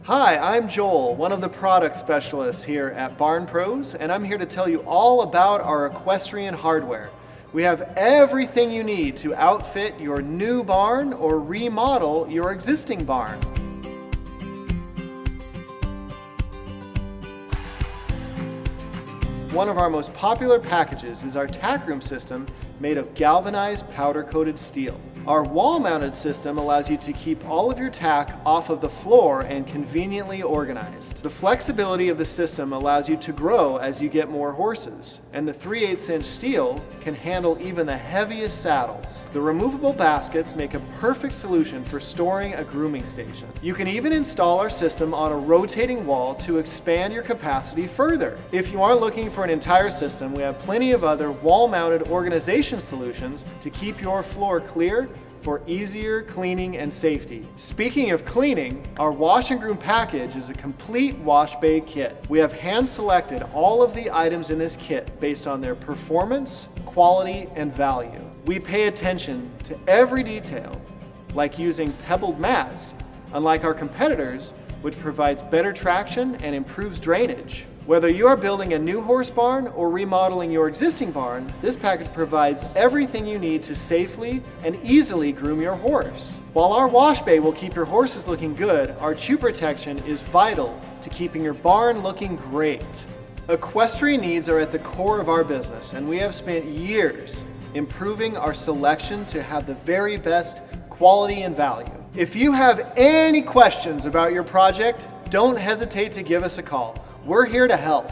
Hi, I'm Joel, one of the product specialists here at Barn Pros, and I'm here to tell you all about our equestrian hardware. We have everything you need to outfit your new barn or remodel your existing barn. One of our most popular packages is our Tack Room system made of galvanized powder-coated steel. Our wall-mounted system allows you to keep all of your tack off of the floor and conveniently organized. The flexibility of the system allows you to grow as you get more horses, and the 3/8" steel can handle even the heaviest saddles. The removable baskets make a perfect solution for storing a grooming station. You can even install our system on a rotating wall to expand your capacity further. If you aren't looking for an entire system, we have plenty of other wall-mounted organization solutions to keep your floor clear for easier cleaning and safety. Speaking of cleaning, our wash and groom package is a complete wash bay kit. We have hand-selected all of the items in this kit based on their performance, quality, and value. We pay attention to every detail, like using pebbled mats, unlike our competitors, which provides better traction and improves drainage. Whether you are building a new horse barn or remodeling your existing barn, this package provides everything you need to safely and easily groom your horse. While our wash bay will keep your horses looking good, our chew protection is vital to keeping your barn looking great. Equestrian needs are at the core of our business, and we have spent years improving our selection to have the very best quality and value. If you have any questions about your project, don't hesitate to give us a call. We're here to help.